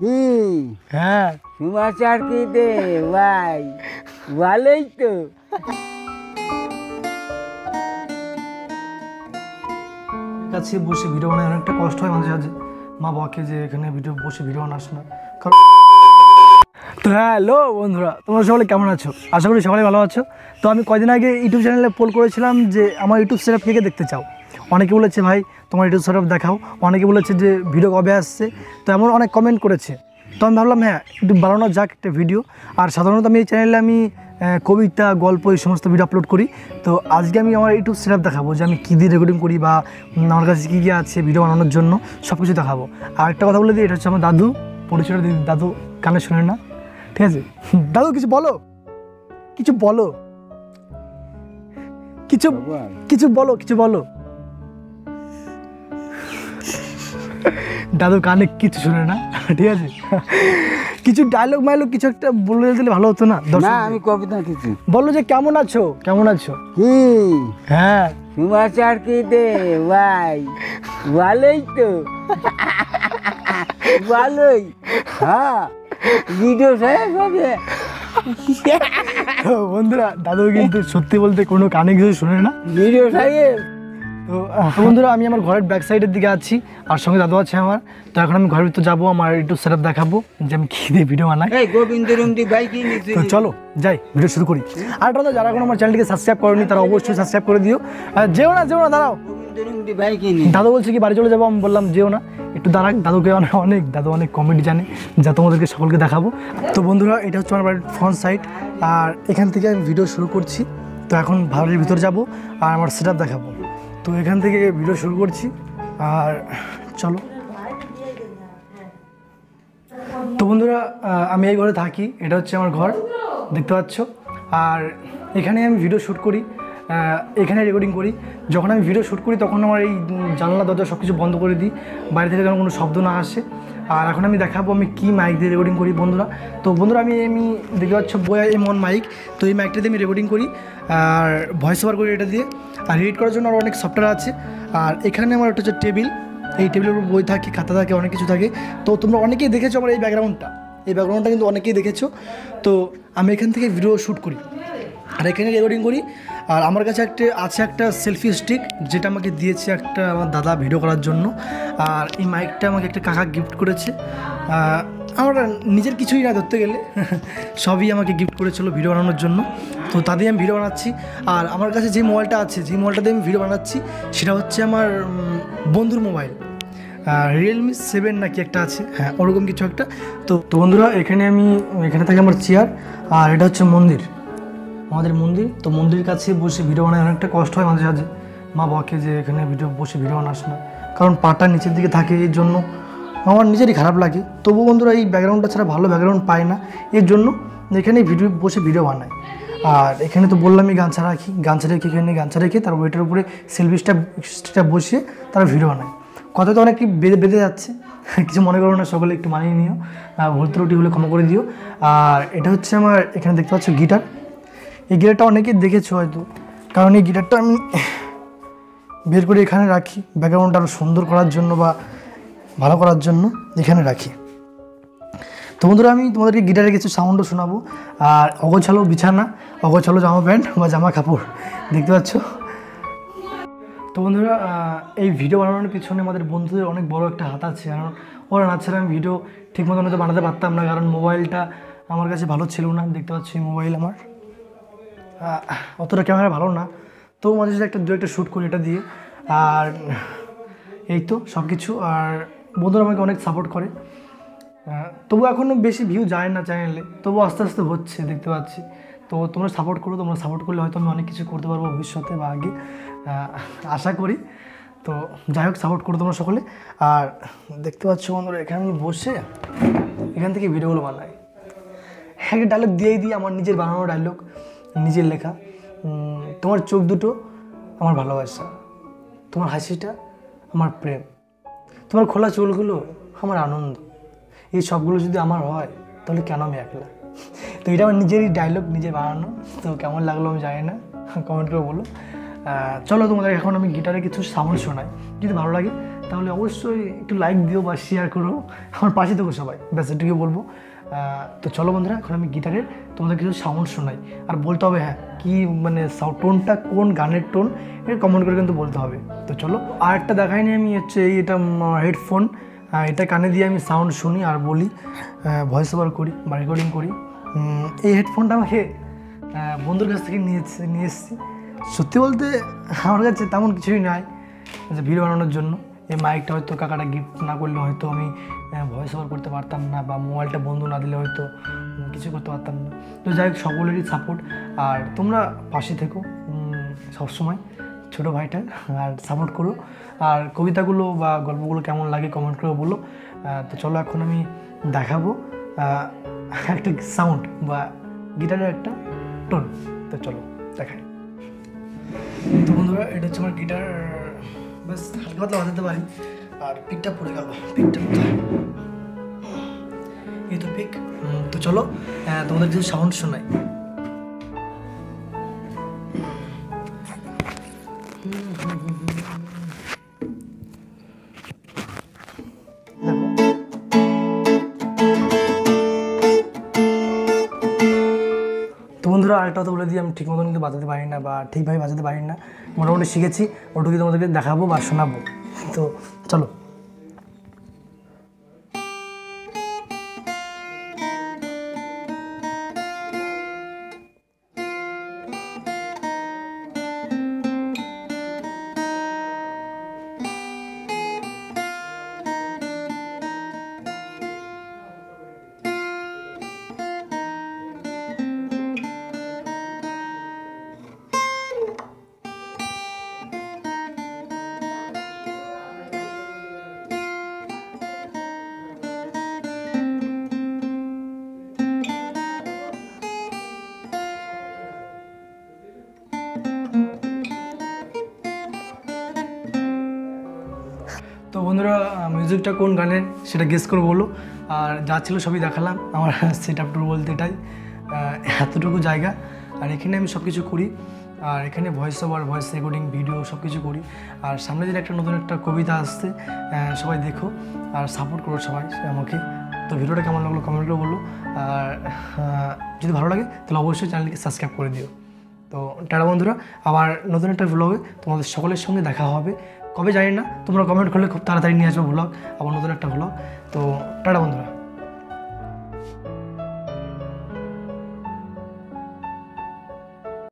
কি? হ্যাঁ, সমাচার কি দে ভাই? ভালোই তো। কাছে বসে ভিডিও বানায় অনেকটা কষ্ট হয় মাঝে মাঝে। মা বাবাকে যে এখানে বসে ভিডিও বানাস না। তো হ্যালো বন্ধুরা, তোমরা সকলে কেমন আছো? আশা করি সবাই ভালো আছো। তো আমি কয়দিন আগে ইউটিউব চ্যানেলে পোল করেছিলাম যে আমার ইউটিউব সেটআপ কে দেখতে চাও। অনেকে বলেছে ভাই তোমার ইউটিউব সেটআপ দেখাও, অনেকে বলেছে যে ভিডিও কবে আসছে, তো এমন অনেক কমেন্ট করেছে। তো আমি ভাবলাম হ্যাঁ একটু বানানো যাক একটা ভিডিও। আর সাধারণত আমি এই চ্যানেলে আমি কবিতা, গল্প এই সমস্ত ভিডিও আপলোড করি। তো আজকে আমি আমার ইউটিউব সেটআপ দেখাবো যে আমি কী দিয়ে রেকর্ডিং করি বা আমার কাছে কী কী আছে ভিডিও বানানোর জন্য, সব কিছু দেখাবো। আর একটা কথা বলে দিই, এটা হচ্ছে আমার দাদু, পরিচয়টা দিদি। দাদু কানে শোনে না, ঠিক আছে? দাদু কিছু বলো, কিছু বলো, কিছু কিছু বলো, কিছু বলো। দাদু কানে কিছু শুনে না, ঠিক আছে? কিছু ডায়লগ মাইলগ কিছু একটা বলে দিলে ভালো হতো না? না, আমি কবিতা কিছু বলো যে কেমন আছো, কেমন আছো। কি? হ্যাঁ, সমাচার কি দে ভাই? ভালোই তো। ভালোই। হ্যাঁ, ভিডিও শেষ হবে। তো বন্ধুরা দাদু কিন্তু সত্যি বলতে কোনো কানে কিছু শুনে না। ভিডিও সাহেব। তো বন্ধুরা আমি আমার ঘরের ব্যাক সাইডের দিকে আছি, আর সঙ্গে দাদু আছে আমার। তো এখন আমি ঘরের ভিতর যাবো, আমার একটু সেটআপ দেখাবো যে আমি কী দিয়ে ভিডিও বানাই। এই গোবিন্দরুমদি ভাই কি নিছিস? তো চলো যাই, ভিডিও শুরু করি। আর দাদা যারা এখন আমার চ্যানেলটিকে সাবস্ক্রাইব করেনি তারা অবশ্যই সাবস্ক্রাইব করে দিও। যেও না দাঁড়াও। গোবিন্দরুমদি ভাই কি নি? দাদু বলছে কি বাড়ি চলে যাবো, আমি বললাম যেও না, একটু দাঁড়াক। দাদু অনেক কমেডি জানে, যা তোমাদেরকে সকলকে দেখাবো। তো বন্ধুরা এটা হচ্ছে আমার বাড়ির ফ্রন্ট সাইড, আর এখান থেকে আমি ভিডিও শুরু করছি। তো এখন বাড়ির ভিতর যাব আর আমার সেটআপ দেখাবো। তো এখান থেকে ভিডিও শুরু করছি, আর চলো। তো বন্ধুরা আমি এই ঘরে থাকি, এটা হচ্ছে আমার ঘর, দেখতে পাচ্ছ। আর এখানে আমি ভিডিও শ্যুট করি, এখানে রেকর্ডিং করি। যখন আমি ভিডিও শ্যুট করি তখন আমার এই জানলা দরজা সব কিছু বন্ধ করে দিই, বাইরে থেকে যেন কোনো শব্দ না আসে। আর এখন আমি দেখাবো আমি কী মাইক দিয়ে রেকর্ডিং করি বন্ধুরা। তো বন্ধুরা আমি দেখতে পাচ্ছ বয়া এমন মাইক, তো এই মাইকটা দিয়ে আমি রেকর্ডিং করি আর ভয়েস ওভার করি এটা দিয়ে। আর এডিট করার জন্য আরও অনেক সফটওয়্যার আছে। আর এখানে আমার একটা হচ্ছে টেবিল, এই টেবিলের উপর বই থাকে, খাতা থাকে, অনেক কিছু থাকে। তো তোমরা অনেকেই দেখেছো আমার এই ব্যাকগ্রাউন্ডটা কিন্তু অনেকেই দেখেছো। তো আমি এখান থেকে ভিডিও শ্যুট করি আর এখানে রেকর্ডিং করি। আর আমার কাছে একটা সেলফি স্টিক, যেটা আমাকে দিয়েছে একটা আমার দাদা ভিডিও করার জন্য। আর এই মাইকটা আমাকে একটা কাকা গিফট করেছে। আমার নিজের কিছুই না ধরতে গেলে, সবই আমাকে গিফট করেছিল ভিডিও বানানোর জন্য। তো তাদের আমি ভিডিও বানাচ্ছি। আর আমার কাছে যে মোবাইলটা আছে, যে মোবাইলটা দিয়ে আমি ভিডিও বানাচ্ছি, সেটা হচ্ছে আমার বন্ধুর মোবাইল, রিয়েলমি 7 নাকি একটা আছে, হ্যাঁ ওরকম কিছু একটা। তো বন্ধুরা এখানে থাকে আমার চেয়ার, আর এটা হচ্ছে আমাদের মন্দির। তো মন্দিরের কাছে বসে ভিডিও বানায় অনেকটা কষ্ট হয় মাঝে মাঝে। মা বাবাকে যে এখানে বসে ভিডিও বানাস না, কারণ পাটা নিচের দিকে থাকে, এর জন্য আমার নিজেরই খারাপ লাগে। তবু বন্ধুরা এই ব্যাকগ্রাউন্ডটা ছাড়া ভালো ব্যাকগ্রাউন্ড পায় না, এর জন্য এখানেই বসে ভিডিও বানায়। আর এখানে তো বললামই গামছা রেখে তারপর এটার উপরে সেলফিটা বসিয়ে তারা ভিডিও বানায়। কথা তো অনেক বেঁধে যাচ্ছে, কিছু মনে করো না, সকলে একটু মানিয়ে নিও, ভুল ত্রুটি হলে ক্ষমা করে দিও। আর এটা হচ্ছে আমার, এখানে দেখতে পাচ্ছ গিটার। এই গিটারটা অনেকেই দেখেছো হয়তো, কারণ এই গিটারটা আমি বের করে এখানে রাখি ব্যাকগ্রাউন্ডটা আরও সুন্দর করার জন্য বা ভালো করার জন্য এখানে রাখি। তো বন্ধুরা আমি তোমাদেরকে গিটারের কিছু সাউন্ডও শোনাবো। আর অগোছালো বিছানা, অগোছালো জামা প্যান্ট বা জামা কাপড়, দেখতে পাচ্ছ। তো বন্ধুরা এই ভিডিও বানানোর পিছনে আমাদের বন্ধুদের অনেক বড় একটা হাত আছে, কারণ ওরা না ছাড়া আমি ভিডিও ঠিক মতো হয়তো বানাতে পারতাম না, কারণ মোবাইলটা আমার কাছে ভালো ছিল না। দেখতে পাচ্ছি মোবাইল আমার অতটা ক্যামেরা ভালো না, তো মাঝে সাথে দু একটা শ্যুট করি এটা দিয়ে। আর এই তো সব কিছু। আর বন্ধুরা আমাকে অনেক সাপোর্ট করে, তবু এখনও বেশি ভিউ যায় না চ্যানেলে, তবু আস্তে আস্তে হচ্ছে, দেখতে পাচ্ছি। তো তোমরা সাপোর্ট করলে হয়তো আমি অনেক কিছু করতে পারবো ভবিষ্যতে বা আগে, আশা করি। তো যাই হোক, সাপোর্ট করো তোমরা সকলে। আর দেখতে পাচ্ছ বন্ধুরা এখানে আমি বসে এখান থেকে ভিডিওগুলো বানাই। একটা ডায়লগ দিয়েই দিই, আমার নিজের বানানো ডায়লগ, নিজের লেখা। তোমার চোখ দুটো আমার ভালোবাসা, তোমার হাসিটা আমার প্রেম, তোমার খোলা চুলগুলো আমার আনন্দ, এই সবগুলো যদি আমার হয় তাহলে কেন আমি একলা। তো এটা আমার নিজেরই ডায়লগ, নিজে বানানো। তো কেমন লাগলো আমি জানি না, কমেন্ট করে বলো। চলো তোমাদের এখন আমি গিটারে কিছু সাউন্ড শোনাই, যদি ভালো লাগে তাহলে অবশ্যই একটু লাইক দিও বা শেয়ার করো, আমার পাশে থেকো সবাই, ব্যাস এটুকু বলবো। তো চলো বন্ধুরা, এখন আমি গিটারের তোমাদের কিছু সাউন্ড শোনাই, আর বলতে হবে হ্যাঁ কী মানে টোনটা কোন গানের টোন, এটা কমেন্ট করে কিন্তু বলতে হবে। তো চলো, আর একটা দেখাইনি আমি, হচ্ছে এটা হেডফোন, এটা কানে দিয়ে আমি সাউন্ড শুনি আর বলি, ভয়েস ওভার করি বা রেকর্ডিং করি। এই হেডফোনটা আমাকে বন্ধুর কাছ থেকে নিয়ে এসেছি। সত্যি বলতে আমার কাছে তেমন কিছুই নাই যে ভিডিও বানানোর জন্য। এই মাইকটা হয়তো কাকাটা গিফট না করলে হয়তো আমি ভয়েস ওভার করতে পারতাম না, বা মোবাইলটা বন্ধু না দিলে হয়তো কিছু করতে পারতাম না। তো যাই হোক, সকলেরই সাপোর্ট, আর তোমরা পাশে থেকো সবসময়, ছোটো ভাইটা, আর সাপোর্ট করো। আর কবিতাগুলো বা গল্পগুলো কেমন লাগে কমেন্ট করে বলো। তো চলো, এখন আমি দেখাবো একটা সাউন্ড বা গিটারের একটা টোন। তো চলো দেখাই। তো বন্ধুরা, এটা হচ্ছে আমার গিটার, বাস হালকা পাতলা বাজাতে পারি। আর পিকটা পড়ে গেল, পিকটা কোথায়, এই তো পিক। তো চলো তোমাদের কিছু সাউন্ড শোনাই। তো বন্ধুরা, আরেকটা কথা বলে দিই, আমি ঠিক মতন কিন্তু বাজাতে পারি না বা ঠিকভাবে বাজাতে পারি না, মোটামুটি শিখেছি, ওটুকু তোমাদেরকে দেখাবো বা শোনাবো। তো চলো। তো বন্ধুরা, মিউজিকটা কোন গানের সেটা গেস করে বলো। আর যা ছিল সবই দেখালাম, আমার সেট আপ টুর বলতে এটাই, এতটুকু জায়গা। আর এখানে আমি সব কিছু করি, আর এখানে voice over, voice recording, video সব কিছু করি। আর সামনে দিন একটা নতুন একটা কবিতা আসছে, সবাই দেখো আর সাপোর্ট করো সবাই আমাকে। তো ভিডিওটা কেমন লাগলো কমেন্ট করে বলো, আর যদি ভালো লাগে তাহলে অবশ্যই চ্যানেলকে সাবস্ক্রাইব করে দিও। তো টাটা বন্ধুরা, আবার নতুন একটা ব্লগে তোমাদের সকলের সঙ্গে দেখা হবে, কবে জানি না, তোমরা কমেন্ট করলে খুব তাড়াতাড়ি নিয়ে আসবে ব্লগ, আবার নতুন একটা ব্লগ। তো টাটা বন্ধুরা।